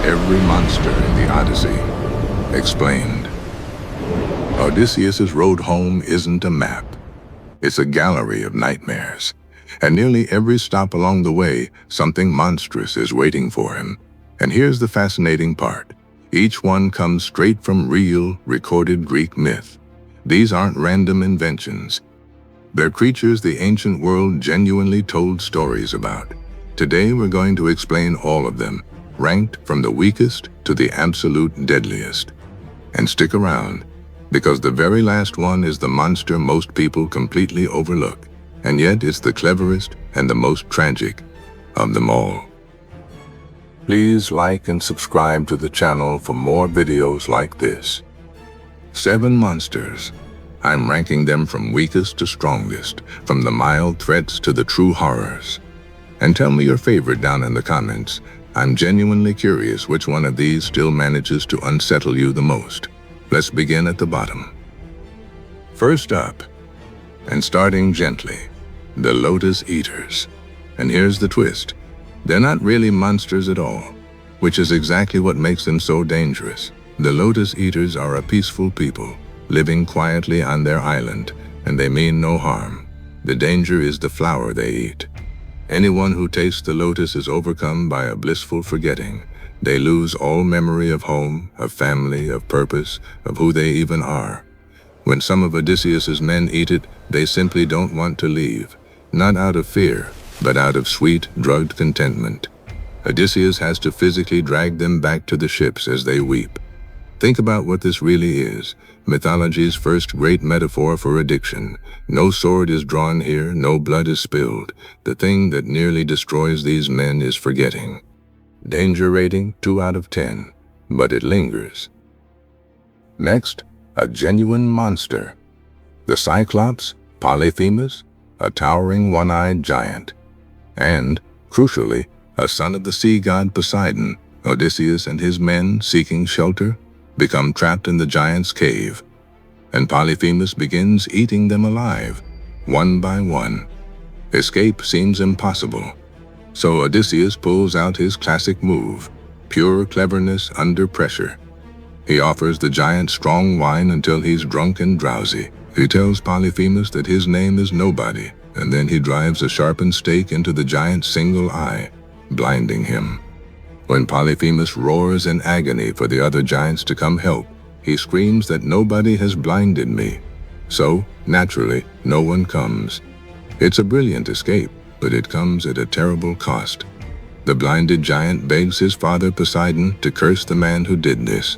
Every monster in the Odyssey. Explained. Odysseus' road home isn't a map. It's a gallery of nightmares. At nearly every stop along the way, something monstrous is waiting for him. And here's the fascinating part. Each one comes straight from real, recorded Greek myth. These aren't random inventions. They're creatures the ancient world genuinely told stories about. Today we're going to explain all of them, ranked from the weakest to the absolute deadliest. And stick around, because the very last one is the monster most people completely overlook, and yet it's the cleverest and the most tragic of them all. Please like and subscribe to the channel for more videos like this. 7 monsters. I'm ranking them from weakest to strongest, from the mild threats to the true horrors. And tell me your favorite down in the comments. I'm genuinely curious which one of these still manages to unsettle you the most. Let's begin at the bottom. First up, and starting gently, the Lotus Eaters. And here's the twist. They're not really monsters at all, which is exactly what makes them so dangerous. The Lotus Eaters are a peaceful people, living quietly on their island, and they mean no harm. The danger is the flower they eat. Anyone who tastes the lotus is overcome by a blissful forgetting. They lose all memory of home, of family, of purpose, of who they even are. When some of Odysseus's men eat it, they simply don't want to leave, not out of fear, but out of sweet, drugged contentment. Odysseus has to physically drag them back to the ships as they weep. Think about what this really is. Mythology's first great metaphor for addiction. No sword is drawn here, no blood is spilled. The thing that nearly destroys these men is forgetting. Danger rating 2 out of 10, but it lingers. Next, a genuine monster. The Cyclops, Polyphemus, a towering one-eyed giant. And, crucially, a son of the sea god Poseidon. Odysseus and his men, seeking shelter, become trapped in the giant's cave, and Polyphemus begins eating them alive, one by one. Escape seems impossible, so Odysseus pulls out his classic move, pure cleverness under pressure. He offers the giant strong wine until he's drunk and drowsy. He tells Polyphemus that his name is nobody, and then he drives a sharpened stake into the giant's single eye, blinding him. When Polyphemus roars in agony for the other giants to come help, he screams that nobody has blinded me. So, naturally, no one comes. It's a brilliant escape, but it comes at a terrible cost. The blinded giant begs his father Poseidon to curse the man who did this,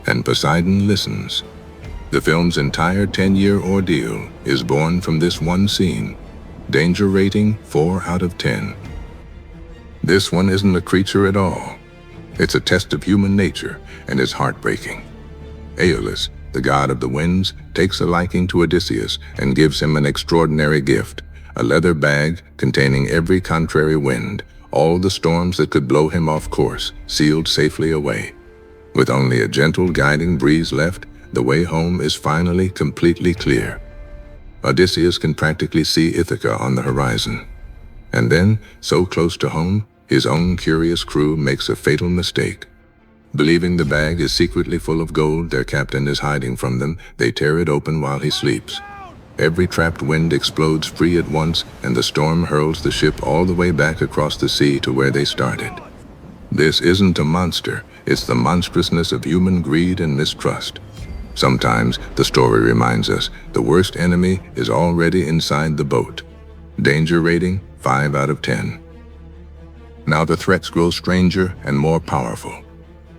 and Poseidon listens. The film's entire 10-year ordeal is born from this one scene. Danger rating 4 out of 10. This one isn't a creature at all. It's a test of human nature, and it's heartbreaking. Aeolus, the god of the winds, takes a liking to Odysseus and gives him an extraordinary gift, a leather bag containing every contrary wind, all the storms that could blow him off course, sealed safely away. With only a gentle guiding breeze left, the way home is finally completely clear. Odysseus can practically see Ithaca on the horizon. And then, so close to home, his own curious crew makes a fatal mistake. Believing the bag is secretly full of gold their captain is hiding from them, they tear it open while he sleeps. Every trapped wind explodes free at once, and the storm hurls the ship all the way back across the sea to where they started. This isn't a monster, it's the monstrousness of human greed and mistrust. Sometimes, the story reminds us, the worst enemy is already inside the boat. Danger rating 5 out of 10. Now the threats grow stranger and more powerful.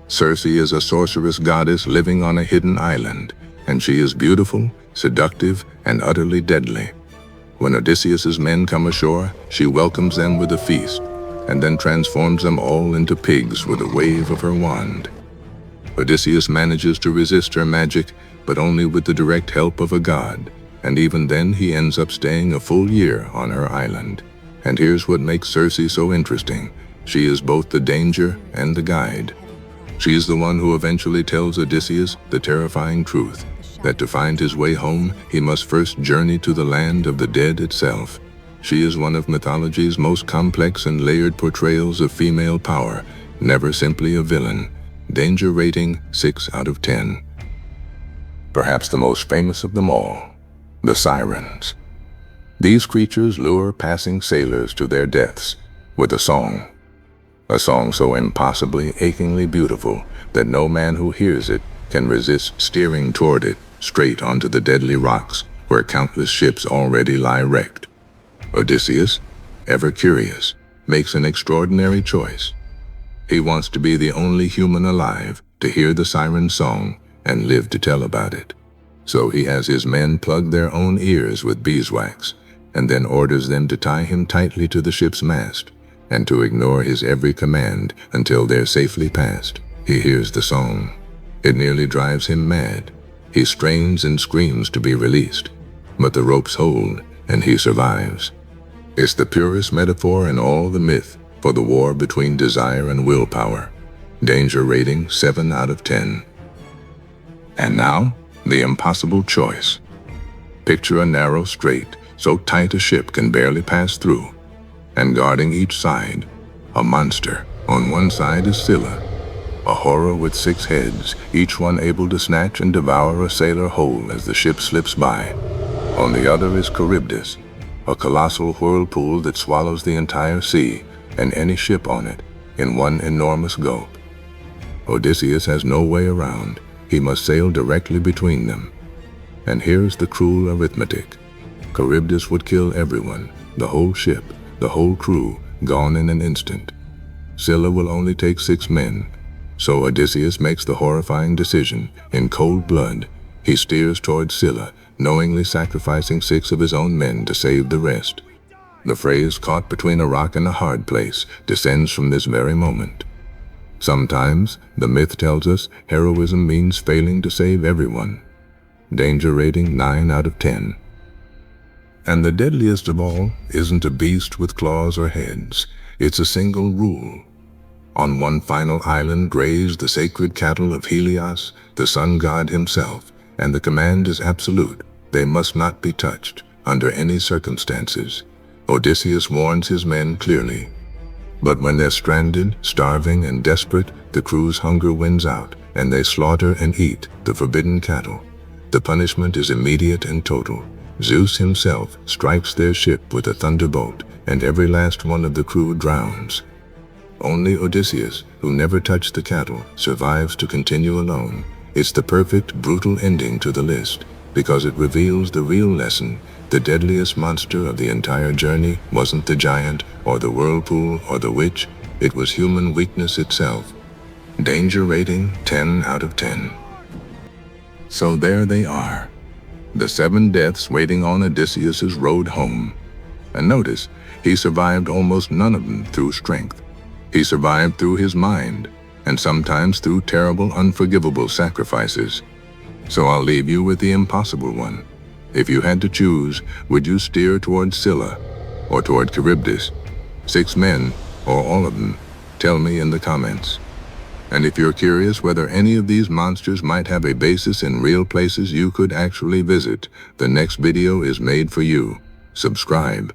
Circe is a sorceress goddess living on a hidden island, and she is beautiful, seductive, and utterly deadly. When Odysseus's men come ashore, she welcomes them with a feast, and then transforms them all into pigs with a wave of her wand. Odysseus manages to resist her magic, but only with the direct help of a god, and even then he ends up staying a full year on her island. And here's what makes Circe so interesting. She is both the danger and the guide. She is the one who eventually tells Odysseus the terrifying truth, that to find his way home, he must first journey to the land of the dead itself. She is one of mythology's most complex and layered portrayals of female power, never simply a villain. Danger rating 6 out of 10. Perhaps the most famous of them all, the sirens. These creatures lure passing sailors to their deaths with a song so impossibly, achingly beautiful that no man who hears it can resist steering toward it straight onto the deadly rocks where countless ships already lie wrecked. Odysseus, ever curious, makes an extraordinary choice. He wants to be the only human alive to hear the siren song and live to tell about it. So he has his men plug their own ears with beeswax, and then orders them to tie him tightly to the ship's mast, and to ignore his every command until they're safely past. He hears the song. It nearly drives him mad. He strains and screams to be released, but the ropes hold, and he survives. It's the purest metaphor in all the myth for the war between desire and willpower. Danger rating 7 out of 10. And now, the impossible choice. Picture a narrow strait, so tight a ship can barely pass through, and guarding each side, a monster. On one side is Scylla, a horror with 6 heads, each one able to snatch and devour a sailor whole as the ship slips by. On the other is Charybdis, a colossal whirlpool that swallows the entire sea and any ship on it in one enormous gulp. Odysseus has no way around. He must sail directly between them. And here's the cruel arithmetic. Charybdis would kill everyone, the whole ship, the whole crew, gone in an instant. Scylla will only take 6 men, so Odysseus makes the horrifying decision. In cold blood, he steers toward Scylla, knowingly sacrificing 6 of his own men to save the rest. The phrase "caught between a rock and a hard place" descends from this very moment. Sometimes, the myth tells us heroism means failing to save everyone. Danger rating 9 out of 10. And the deadliest of all isn't a beast with claws or heads. It's a single rule. On one final island graze the sacred cattle of Helios, the sun god himself, and the command is absolute. They must not be touched, under any circumstances. Odysseus warns his men clearly. But when they're stranded, starving, and desperate, the crew's hunger wins out, and they slaughter and eat the forbidden cattle. The punishment is immediate and total. Zeus himself strikes their ship with a thunderbolt, and every last one of the crew drowns. Only Odysseus, who never touched the cattle, survives to continue alone. It's the perfect, brutal ending to the list, because it reveals the real lesson. The deadliest monster of the entire journey wasn't the giant, or the whirlpool, or the witch. It was human weakness itself. Danger rating 10 out of 10. So there they are, the 7 deaths waiting on Odysseus's road home. And notice, he survived almost none of them through strength. He survived through his mind, and sometimes through terrible, unforgivable sacrifices. So I'll leave you with the impossible one. If you had to choose, would you steer toward Scylla or toward Charybdis? 6 men, or all of them? Tell me in the comments. And if you're curious whether any of these monsters might have a basis in real places you could actually visit, the next video is made for you. Subscribe.